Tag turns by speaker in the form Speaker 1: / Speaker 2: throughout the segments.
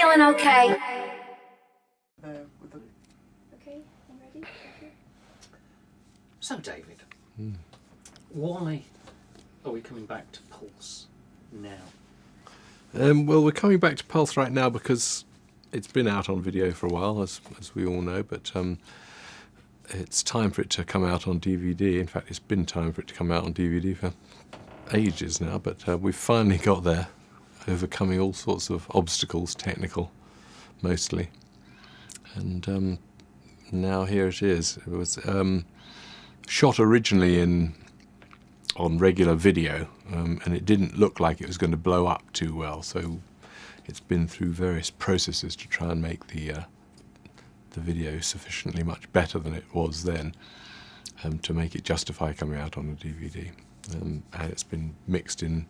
Speaker 1: feeling okay?
Speaker 2: Okay, I'm ready.
Speaker 3: So, David, why are we coming back to Pulse now?
Speaker 4: Well, we're coming back to Pulse right now because it's been out on video for a while, as we all know, but it's time for it to come out on DVD. In fact, it's been time for it to come out on DVD for ages now, but we've finally got there, overcoming all sorts of obstacles, technical mostly. And now here it is. It was shot originally on regular video, and it didn't look like it was going to blow up too well, so it's been through various processes to try and make the video sufficiently much better than it was then, to make it justify coming out on a DVD. And it's been mixed in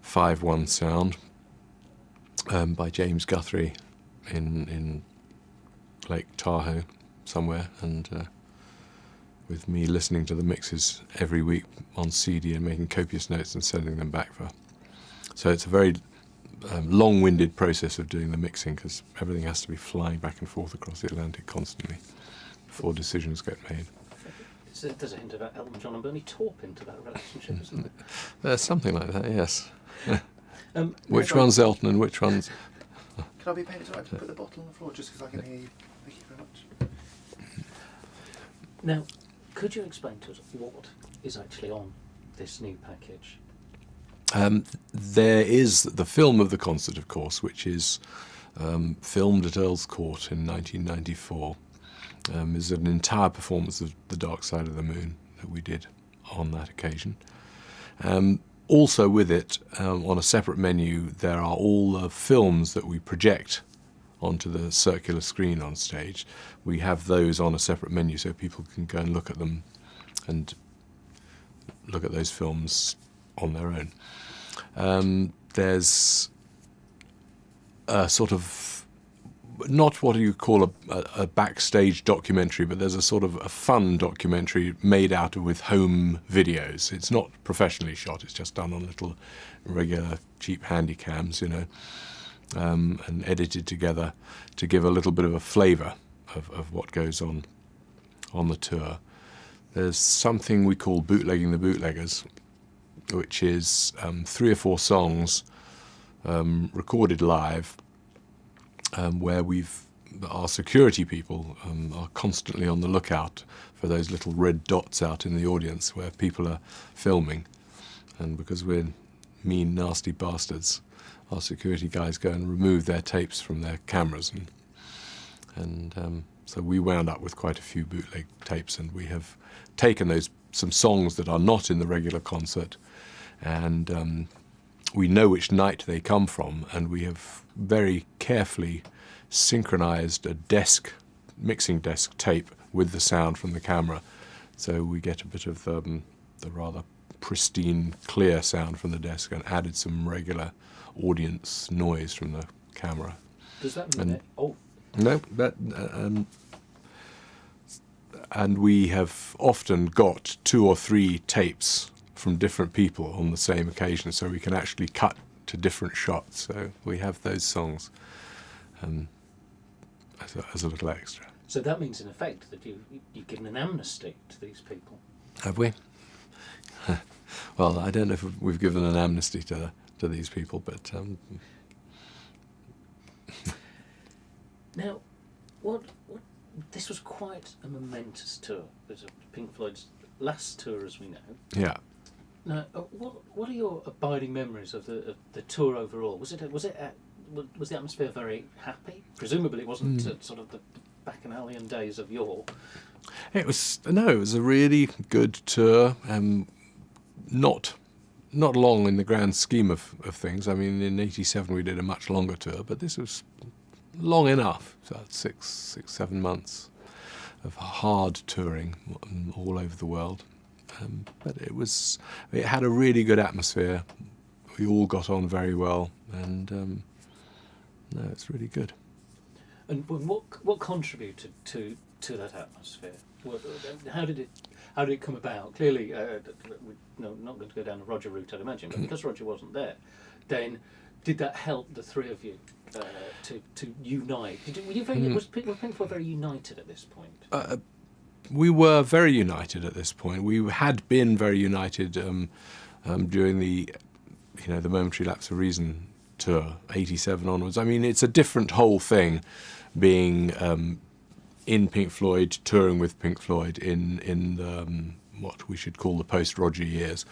Speaker 4: 5.1 sound by James Guthrie in Lake Tahoe somewhere, and with me listening to the mixes every week on CD and making copious notes and sending them back for. So it's a very long-winded process of doing the mixing, because everything has to be flying back and forth across the Atlantic constantly before decisions get made.
Speaker 3: There's a hint of Elton John and Bernie Taupin to that relationship, isn't there?
Speaker 4: There's something like that, yes. Which one's Elton and which one's...
Speaker 5: Can I be paid? It's all right to put the bottle on the floor just because I can hear you. Thank you very much.
Speaker 3: Now, could you explain to us what is actually on this new package?
Speaker 4: There is the film of the concert, of course, which is filmed at Earl's Court in 1994. Is an entire performance of The Dark Side of the Moon that we did on that occasion. Also with it, on a separate menu, there are all the films that we project onto the circular screen on stage. We have those on a separate menu so people can go and look at them and look at those films on their own. There's a sort of, not what you call a backstage documentary, but there's a sort of a fun documentary made out of with home videos. It's not professionally shot, it's just done on little regular cheap handy cams, you know, and edited together to give a little bit of a flavour of what goes on the tour. There's something we call Bootlegging the Bootleggers, which is 3 or 4 songs recorded live, where our security people are constantly on the lookout for those little red dots out in the audience where people are filming. And because we're mean, nasty bastards, our security guys go and remove their tapes from their cameras. And so we wound up with quite a few bootleg tapes, and we have taken some songs that are not in the regular concert, and we know which night they come from, and we have very carefully synchronized a mixing desk tape with the sound from the camera, so we get a bit of the rather pristine, clear sound from the desk, and added some regular audience noise from the camera.
Speaker 3: Does that mean
Speaker 4: No, and we have often got 2 or 3 tapes from different people on the same occasion, so we can actually cut to different shots. So we have those songs as a little extra.
Speaker 3: So that means, in effect, that you've given an amnesty to these people.
Speaker 4: Have we? Well, I don't know if we've given an amnesty to these people, but...
Speaker 3: Now, this was quite a momentous tour. It was Pink Floyd's last tour, as we know.
Speaker 4: Yeah.
Speaker 3: Now, what are your abiding memories of the tour overall? Was the atmosphere very happy? Presumably, it wasn't sort of the bacchanalian days of yore.
Speaker 4: It was a really good tour. Not long in the grand scheme of things. I mean, in '87 we did a much longer tour, but this was long enough. So 6-7 months of hard touring all over the world. But it had a really good atmosphere. We all got on very well, and it's really good.
Speaker 3: And what contributed to that atmosphere? How did it come about? Clearly, we're not going to go down the Roger route, I'd imagine, but because Roger wasn't there, then did that help the three of you to unite? Were you very, was Pink Floyd very united at this point?
Speaker 4: We were very united at this point. We had been very united during the Momentary Lapse of Reason tour, 87 onwards. I mean, it's a different whole thing being in Pink Floyd, touring with Pink Floyd in the, what we should call the post-Roger years.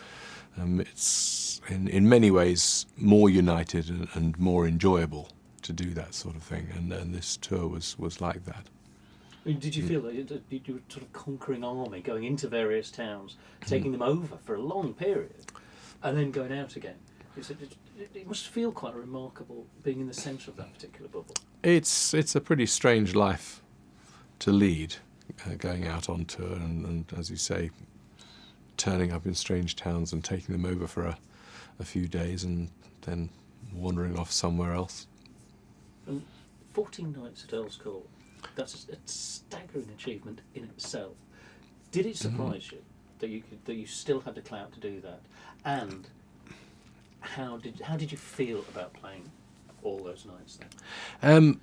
Speaker 4: It's in many ways more united and more enjoyable to do that sort of thing, and this tour was like that.
Speaker 3: I mean, did you feel that you were sort of conquering army, going into various towns, taking them over for a long period, and then going out again? It must feel quite remarkable being in the centre of that particular bubble.
Speaker 4: It's a pretty strange life to lead, going out on tour and, as you say, turning up in strange towns and taking them over for a few days and then wandering off somewhere else.
Speaker 3: And 14 nights at Earl's Court, that's a staggering achievement in itself. Did it surprise you that you still had the clout to do that? And how did you feel about playing all those nights then?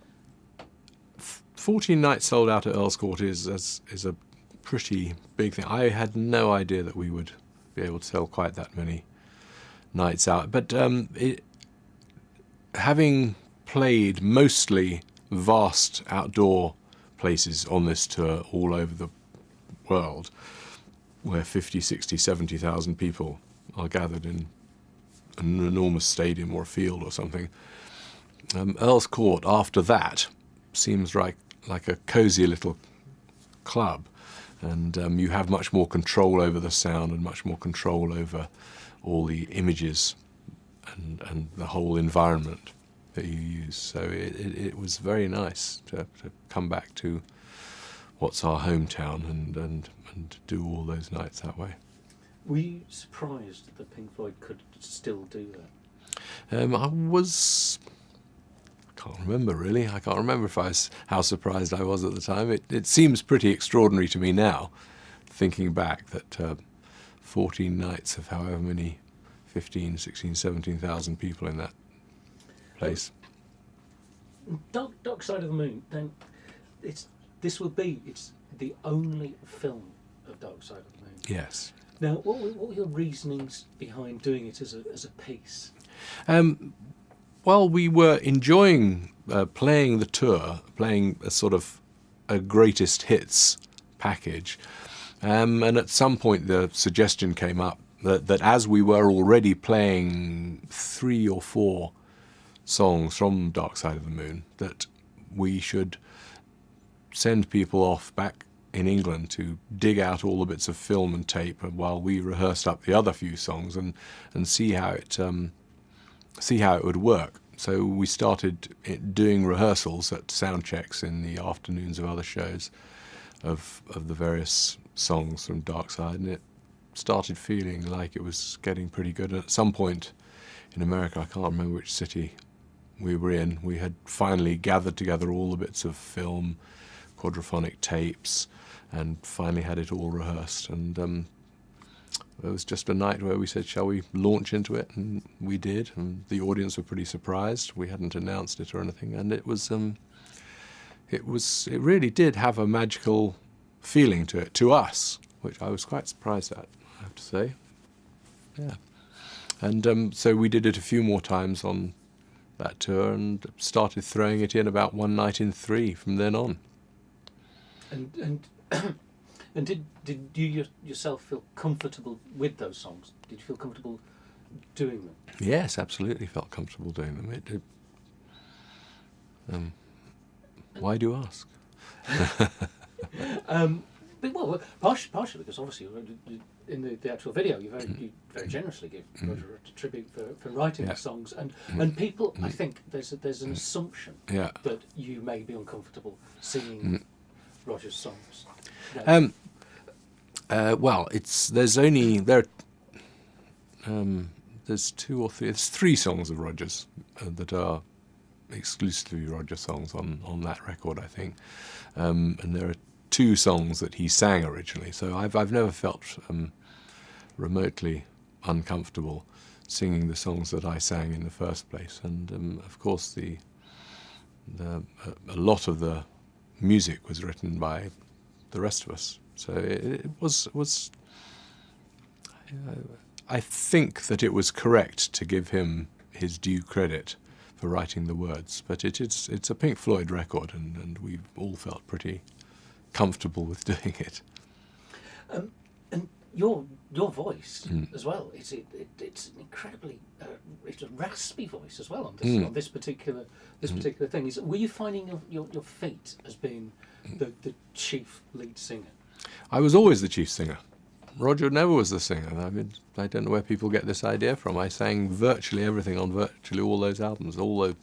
Speaker 4: 14 nights sold out at Earl's Court is a pretty big thing. I had no idea that we would be able to sell quite that many nights out. But having played mostly vast outdoor places on this tour all over the world, where 50, 60, 70,000 people are gathered in an enormous stadium or a field or something, Earl's Court after that seems like a cosy little club, and you have much more control over the sound and much more control over all the images and the whole environment that you use. So it was very nice to come back to what's our hometown and do all those nights that way.
Speaker 3: Were you surprised that Pink Floyd could still do that?
Speaker 4: I can't remember really. I can't remember how surprised I was at the time. It seems pretty extraordinary to me now, thinking back that 14 nights of however many 15, 16, 17,000 people in that place.
Speaker 3: Dark Side of the Moon, then it's the only film of Dark Side of the Moon.
Speaker 4: Yes.
Speaker 3: Now, what were your reasonings behind doing it as a piece?
Speaker 4: Well, we were enjoying playing the tour, playing a sort of a greatest hits package, and at some point the suggestion came up that as we were already playing 3 or 4 songs from Dark Side of the Moon, that we should send people off back in England to dig out all the bits of film and tape while we rehearsed up the other few songs and see how it would work. So we started doing rehearsals at sound checks in the afternoons of other shows of the various songs from Dark Side, and it started feeling like it was getting pretty good. And at some point in America, I can't remember which city we were in, we had finally gathered together all the bits of film, quadraphonic tapes, and finally had it all rehearsed. And it was just a night where we said, shall we launch into it? And we did, and the audience were pretty surprised. We hadn't announced it or anything, and it really did have a magical feeling to it, to us, which I was quite surprised at, I have to say. Yeah. And so we did it a few more times on that tour and started throwing it in about one night in 3 from then on.
Speaker 3: And did you yourself feel comfortable with those songs? Did you feel comfortable doing them?
Speaker 4: Yes, absolutely felt comfortable doing them. Why do you ask?
Speaker 3: Partially because obviously in the actual video you very generously give Roger a tribute for writing the songs, and people, I think there's an assumption that you may be uncomfortable singing Roger's songs.
Speaker 4: Well, there's 2 or 3. There's 3 songs of Roger's that are exclusively Roger songs on that record, I think, and there are 2 songs that he sang originally. So I've never felt remotely uncomfortable singing the songs that I sang in the first place. And of course, a lot of the music was written by the rest of us. So it was. I think that it was correct to give him his due credit for writing the words, but it's a Pink Floyd record, and we all felt pretty comfortable with doing it.
Speaker 3: And your voice as well. It's an incredibly it's a raspy voice as well on this particular thing. Were you finding your fate as being the chief lead singer?
Speaker 4: I was always the chief singer. Roger never was the singer. I mean, I don't know where people get this idea from. I sang virtually everything on virtually all those albums. It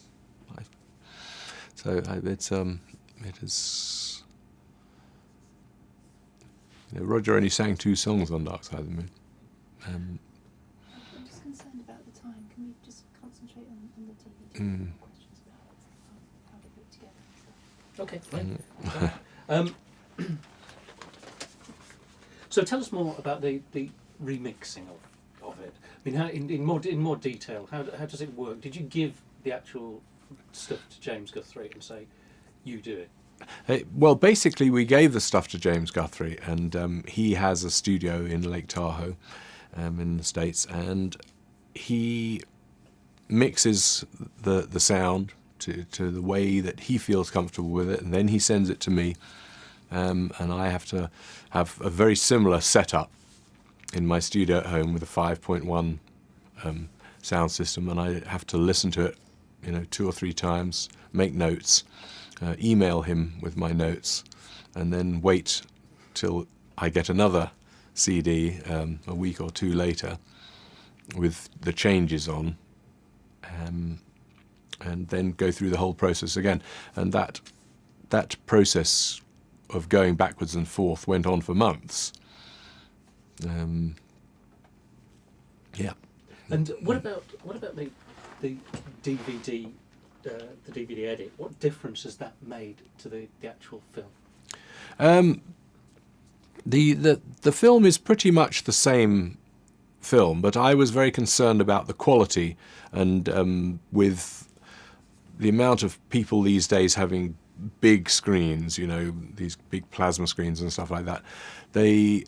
Speaker 4: is. You know, Roger only sang 2 songs on Dark Side of the Moon.
Speaker 2: I'm just concerned about the time. Can we just concentrate on the DVD? Questions about how they put together and stuff.
Speaker 3: Okay, fine. So tell us more about the remixing of it. I mean, how, in more detail, how does it work? Did you give the actual stuff to James Guthrie and say, you do it?
Speaker 4: Well, basically, we gave the stuff to James Guthrie, and he has a studio in Lake Tahoe, in the States, and he mixes the sound to the way that he feels comfortable with it, and then he sends it to me, and I have to have a very similar setup in my studio at home with a 5.1 sound system, and I have to listen to it, 2 or 3 times, make notes, email him with my notes, and then wait till I get another CD a week or 2 later with the changes on, and then go through the whole process again. And that process of going backwards and forth went on for months. Yeah.
Speaker 3: And what about the DVD? The DVD edit. What difference has that made to the actual film?
Speaker 4: The film is pretty much the same film, but I was very concerned about the quality, and with the amount of people these days having big screens, these big plasma screens and stuff like that, the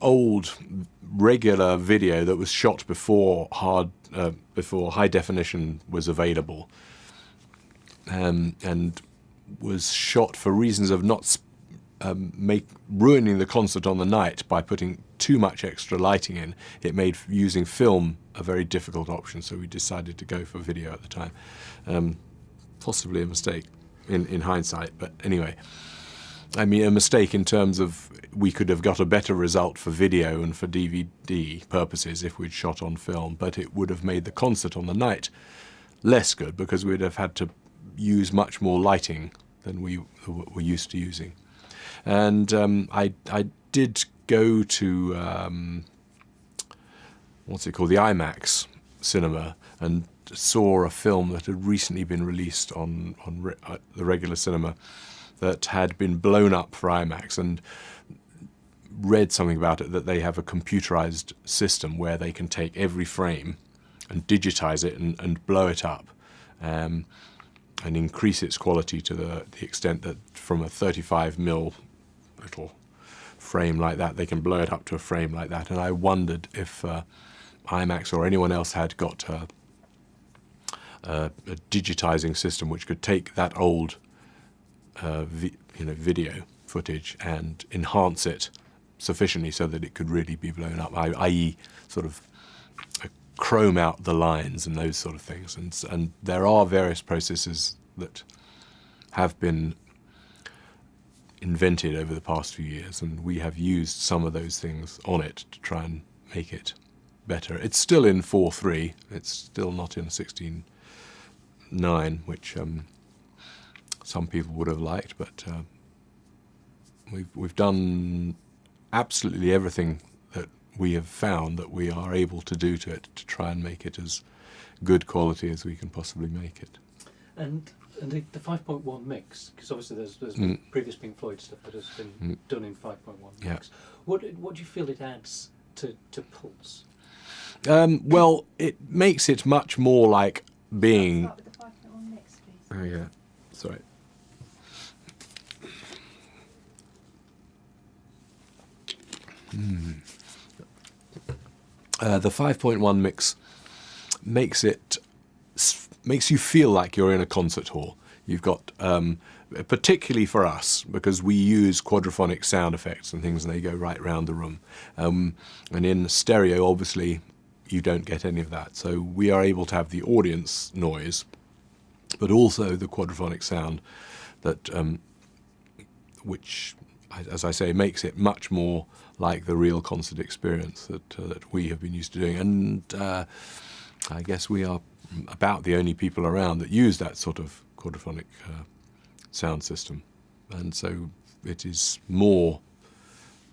Speaker 4: old regular video that was shot before high definition was available, and was shot for reasons of not ruining the concert on the night by putting too much extra lighting in. It made using film a very difficult option, so we decided to go for video at the time. Possibly a mistake in hindsight, but anyway. I mean, a mistake in terms of we could have got a better result for video and for DVD purposes if we'd shot on film, but it would have made the concert on the night less good because we'd have had to use much more lighting than we were used to using. And I did go to, the IMAX cinema, and saw a film that had recently been released on the regular cinema that had been blown up for IMAX, and read something about it, that they have a computerized system where they can take every frame and digitize it and blow it up, and increase its quality to the extent that from a 35mm little frame like that, they can blow it up to a frame like that. And I wondered if IMAX or anyone else had got a digitizing system which could take that old video footage and enhance it sufficiently so that it could really be blown up, i.e. sort of chrome out the lines and those sort of things. And there are various processes that have been invented over the past few years, and we have used some of those things on it to try and make it better. It's still in 4:3, it's still not in 16:9, which some people would have liked, but we've done absolutely everything that we have found that we are able to do to it to try and make it as good quality as we can possibly make it.
Speaker 3: And the 5.1 mix, because obviously there's previous Pink Floyd stuff that has been done in 5.1 mix.
Speaker 4: Yeah.
Speaker 3: What do you feel it adds to Pulse?
Speaker 4: Well, it makes it much more like being.
Speaker 2: Start with the 5.1 mix, please.
Speaker 4: Oh yeah, sorry. The 5.1 mix makes you feel like you're in a concert hall. You've got, particularly for us, because we use quadraphonic sound effects and things, and they go right round the room. And in stereo, obviously, you don't get any of that. So we are able to have the audience noise, but also the quadraphonic sound that, which, as I say, makes it much more like the real concert experience that we have been used to doing. And I guess we are about the only people around that use that sort of quadraphonic sound system. And so it is more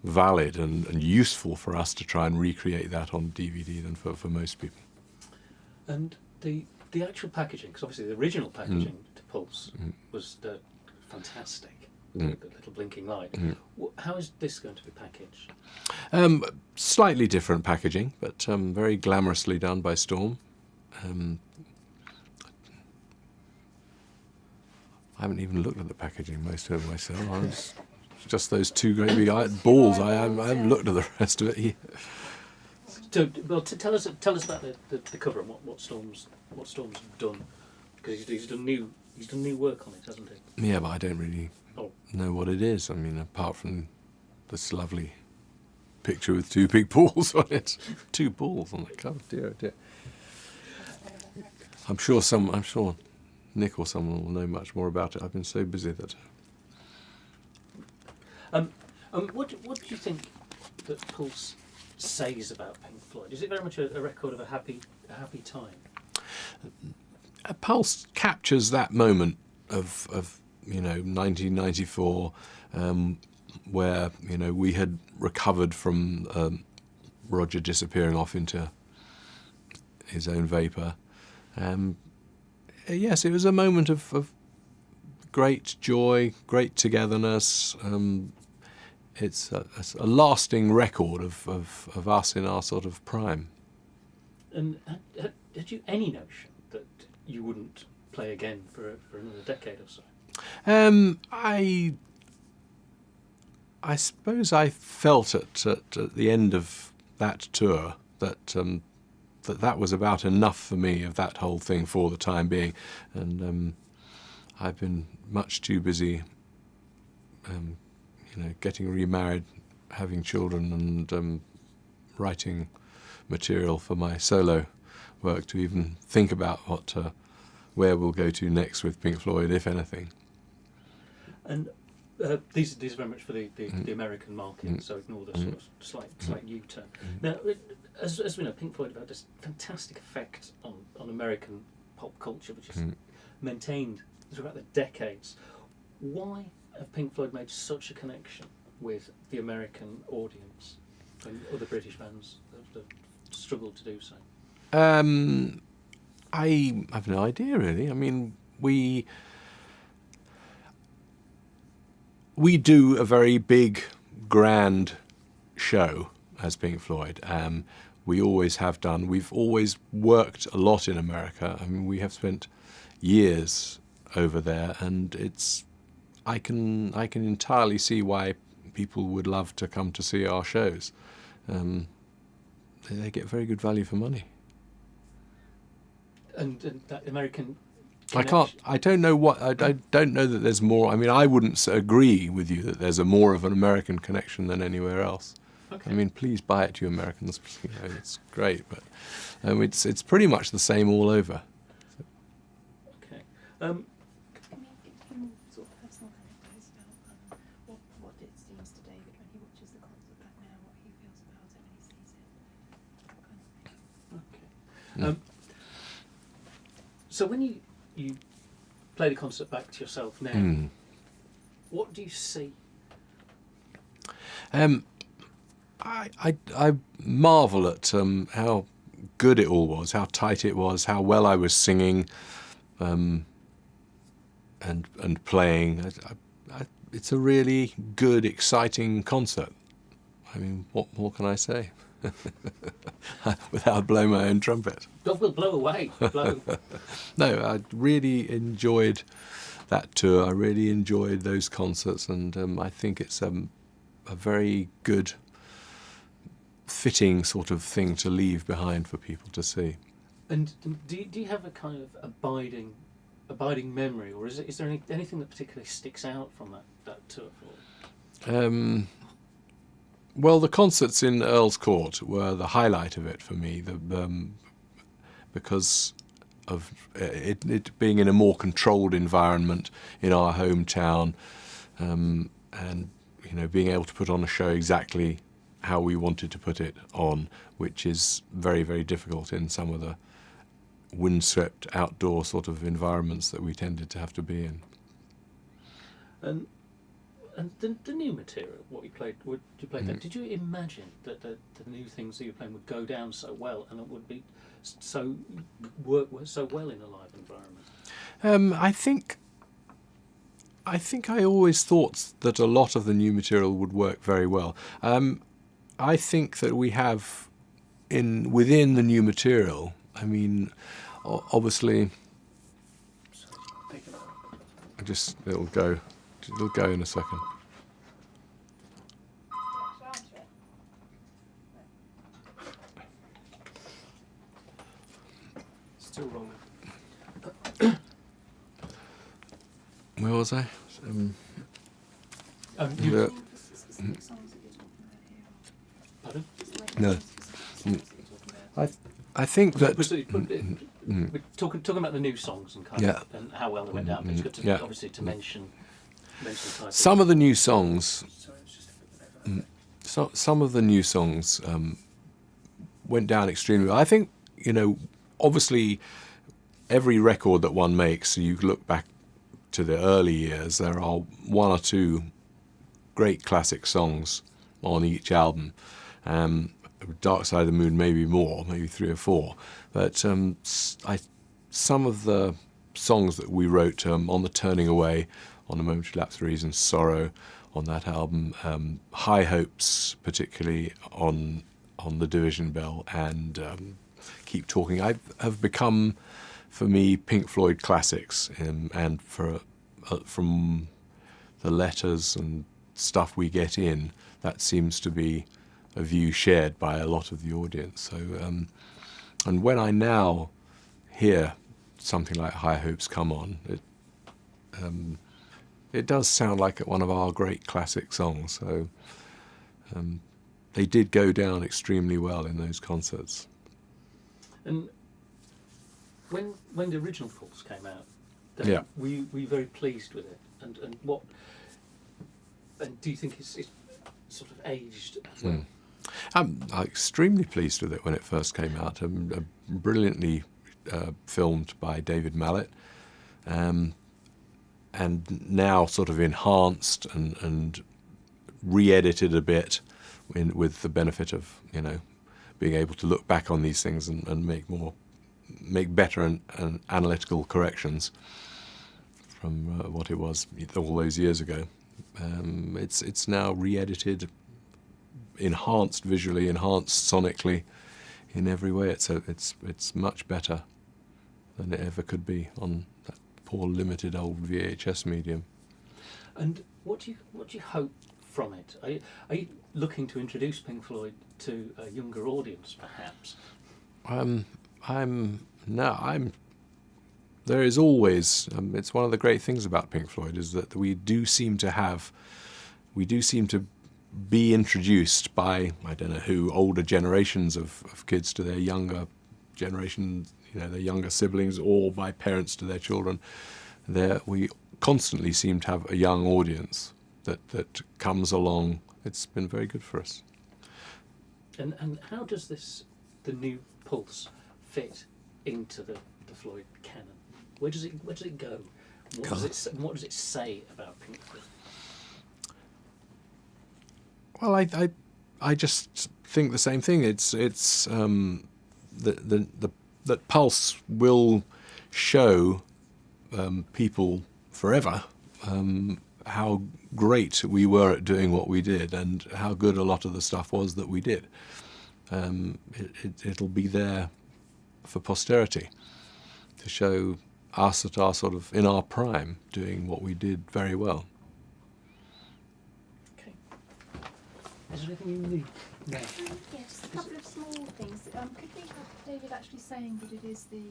Speaker 4: valid and useful for us to try and recreate that on DVD than for most people.
Speaker 3: And the actual packaging, because obviously the original packaging to Pulse was fantastic. The little blinking light. How is this going to be packaged?
Speaker 4: Slightly different packaging, but very glamorously done by Storm. I haven't even looked at the packaging most of it myself. Just those two great big balls. I haven't looked at the rest of it yet.
Speaker 3: So, well, tell us about the cover and what Storm's done, because he's done new work on it, hasn't he?
Speaker 4: Yeah, but I don't really know what it is. I mean, apart from this lovely picture with two big balls on it. Two balls on the cover. Dear, oh dear. I'm sure Nick or someone will know much more about it. I've been so busy that.
Speaker 3: What do you think that Pulse says about Pink Floyd? Is it very much a record of a happy time?
Speaker 4: Pulse captures that moment of 1994, where we had recovered from Roger disappearing off into his own vapour. Yes, it was a moment of great joy, great togetherness. It's a lasting record of us in our sort of prime.
Speaker 3: And had you any notion that you wouldn't play again for another decade or so? I suppose I felt at the end of that tour that was about enough for me of that whole thing for the time being, and I've been much too busy, getting remarried, having children, and writing material for my solo work to even think about where we'll go to next with Pink Floyd, if anything. And these are very much for the American market, so ignore the sort of slight U-turn. Now, as we know, Pink Floyd have had this fantastic effect on American pop culture, which is maintained throughout the decades. Why have Pink Floyd made such a connection with the American audience and other British bands that have struggled to do so?
Speaker 4: I have no idea, really. I mean, we do a very big, grand show as Pink Floyd. We always have done. We've always worked a lot in America. I mean, we have spent years over there, and I can entirely see why people would love to come to see our shows. They get very good value for money.
Speaker 3: And that American connection.
Speaker 4: I don't know that there's more. I mean, I wouldn't agree with you that there's more of an American connection than anywhere else.
Speaker 3: Okay.
Speaker 4: I mean, please buy it, you Americans. It's great, but it's pretty much the same all over.
Speaker 3: Okay.
Speaker 2: I mean, from sort of personal anecdotes about what it seems to David when he watches the concert back now, what he feels about it when he sees it, that kind of thing.
Speaker 3: Okay. So when you play the concert back to yourself now, what do you see?
Speaker 4: I marvel at how good it all was, how tight it was, how well I was singing, and playing. It's a really good, exciting concert. I mean, what more can I say? without blowing my own trumpet.
Speaker 3: God will blow away. Blow.
Speaker 4: No, I really enjoyed that tour. I really enjoyed those concerts, and I think it's a very good, fitting sort of thing to leave behind for people to see.
Speaker 3: And do you have a kind of abiding memory, or is there anything that particularly sticks out from that tour for you?
Speaker 4: Well, the concerts in Earl's Court were the highlight of it for me, because of it being in a more controlled environment in our hometown, and being able to put on a show exactly how we wanted to put it on, which is very, very difficult in some of the windswept outdoor sort of environments that we tended to have to be in.
Speaker 3: And the new material, what you played, did you imagine that the new things that you were playing would go down so well, and it would be work so well in a live environment? I think I always thought that a lot of the new material would work very well. I think that we have within the new material. I mean, obviously, it'll go in a second. Still rolling.
Speaker 4: Where was I?
Speaker 3: You,
Speaker 4: The-
Speaker 3: pardon?
Speaker 4: No. I think that.
Speaker 3: We're talking about the new songs and and how well they went down. But it's good to obviously to mention the title.
Speaker 4: Some of the new songs. Some of the new songs went down extremely well. I think obviously, every record that one makes, you look back to the early years, there are one or two great classic songs on each album. Dark Side of the Moon, maybe more, maybe 3 or 4. But some of the songs that we wrote on the Turning Away, on A Momentary Lapse of Reason, Sorrow, on that album, High Hopes, particularly on the Division Bell, and Keep Talking, have become, for me, Pink Floyd classics, and from the letters and stuff we get in, that seems to be a view shared by a lot of the audience. So, and when I now hear something like High Hopes come on, it does sound like one of our great classic songs. So they did go down extremely well in those concerts.
Speaker 3: And when the original Pulse came out, were you very pleased with it? And what? And do you think it's sort of aged as well?
Speaker 4: I'm extremely pleased with it when it first came out. Brilliantly filmed by David Mallet, and now sort of enhanced and re-edited a bit with the benefit of being able to look back on these things and make better and analytical corrections from what it was all those years ago. It's now re-edited, enhanced visually, enhanced sonically, in every way. It's much better than it ever could be on that poor limited old VHS medium. And
Speaker 3: what do you hope from it? Are you looking to introduce Pink Floyd to a younger audience, perhaps?
Speaker 4: There is always. It's one of the great things about Pink Floyd is that we do seem to be introduced by, I don't know who, older generations of kids to their younger generations, their younger siblings, or by parents to their children. We constantly seem to have a young audience that comes along. It's been very good for us.
Speaker 3: And how does the new Pulse fit into the Floyd canon? Where does it go? What does it say about Pink Floyd?
Speaker 4: Well, I just think the same thing. It's that Pulse will show people forever how great we were at doing what we did and how good a lot of the stuff was that we did. it'll be there for posterity to show us at our sort of in our prime doing what we did very well.
Speaker 3: Okay. Is there anything you need? No.
Speaker 2: Yes, a couple of small things. Could we have David actually saying that it is the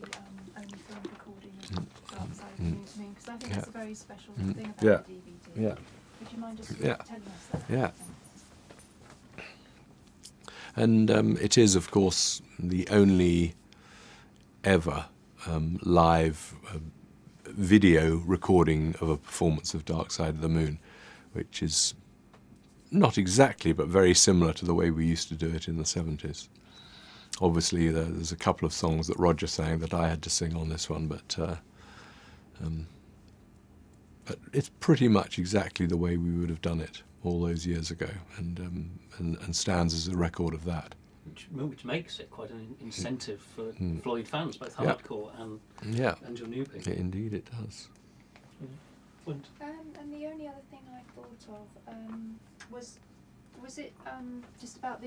Speaker 2: only film recording of Dark Side of the Moon to me? Because I think that's a very special thing about
Speaker 4: Yeah.
Speaker 2: the DVD.
Speaker 4: Yeah.
Speaker 2: Would you mind just
Speaker 4: Yeah.
Speaker 2: telling us that?
Speaker 4: Yeah. And it is, of course, the only ever live video recording of a performance of Dark Side of the Moon, which is not exactly, but very similar to the way we used to do it in the 70s. Obviously, there's a couple of songs that Roger sang that I had to sing on this one, but it's pretty much exactly the way we would have done it all those years ago, and stands as a record of that.
Speaker 3: Which makes it quite an incentive for Floyd fans, both
Speaker 4: Yeah.
Speaker 3: hardcore and your new people.
Speaker 4: Indeed it does.
Speaker 3: And
Speaker 2: And the only other thing I thought of was it just about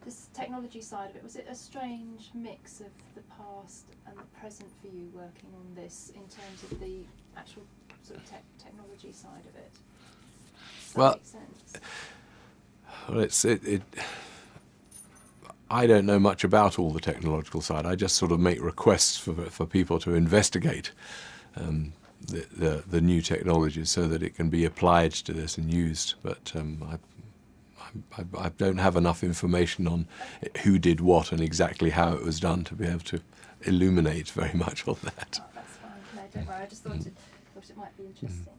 Speaker 2: this technology side of it? Was it a strange mix of the past and the present for you working on this in terms of the actual sort of technology side of it? Does that
Speaker 4: Well,
Speaker 2: make sense?
Speaker 4: Well, I don't know much about all the technological side. I just sort of make requests for people to investigate the new technologies so that it can be applied to this and used. But I don't have enough information on who did what and exactly how it was done to be able to illuminate very much on that.
Speaker 2: Oh, that's fine. No, don't worry. I just thought it might be interesting.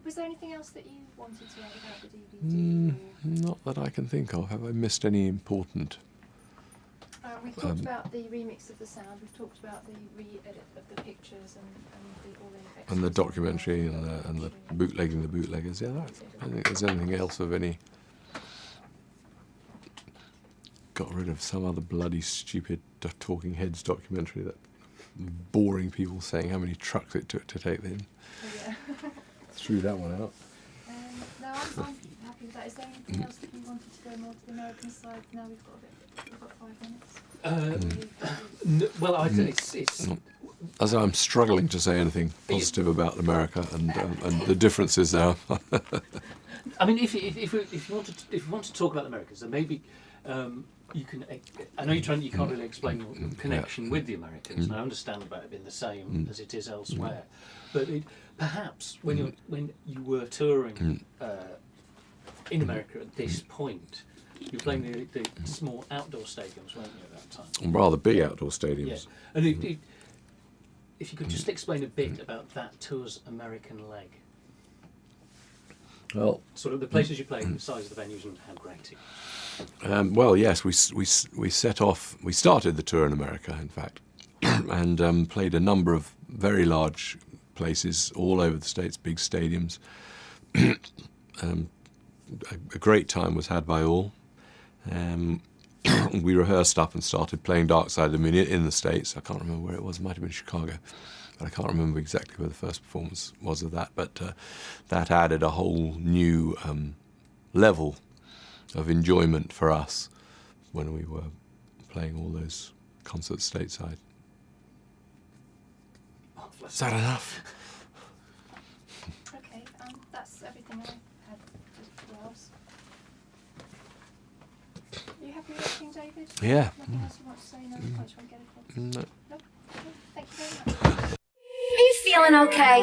Speaker 2: Was there anything else that you wanted to add about the DVD?
Speaker 4: Not that I can think of. Have I missed any important?
Speaker 2: We've talked about the remix of the sound. We've talked about the re-edit of the pictures and all the effects.
Speaker 4: And the documentary and the bootlegging the bootleggers. Yeah, I don't think there's anything else of any. Got rid of some other bloody stupid Talking Heads documentary that boring people saying how many trucks it took to take in.
Speaker 2: Oh, yeah.
Speaker 4: Threw that one out.
Speaker 2: No, I'm happy with that. Is there anything else that you wanted to go more to the American side? Now we've got 5 minutes.
Speaker 3: Well, it's
Speaker 4: As I'm struggling to say anything positive about America and the differences there.
Speaker 3: I mean, if you want to talk about the Americans, then maybe you can. I know you can't really explain your connection with the Americans, and I understand about it being the same as it is elsewhere. But perhaps when you were touring in America at this point, you were playing the small outdoor stadiums, weren't you, at that time?
Speaker 4: Rather big outdoor stadiums.
Speaker 3: Yeah. And if you could just explain a bit about that tour's American leg.
Speaker 4: Well,
Speaker 3: Sort of the places you played, the size of the venues, and how great it was.
Speaker 4: well, yes, we set off. We started the tour in America, in fact, and played a number of very large places all over the States, big stadiums. A great time was had by all. We rehearsed up and started playing Dark Side of the Moon in the States. I can't remember where it was. It might have been Chicago. But I can't remember exactly where the first performance was of that. But that added a whole new level of enjoyment for us when we were playing all those concerts stateside. Is that enough?
Speaker 2: Okay, that's everything I had to ask. Are you happy with everything, David?
Speaker 4: Yeah.
Speaker 2: Nothing else you want to say? No, quite trying to get across.
Speaker 4: No.
Speaker 2: No? Okay, thank you very much.
Speaker 1: Are you feeling okay?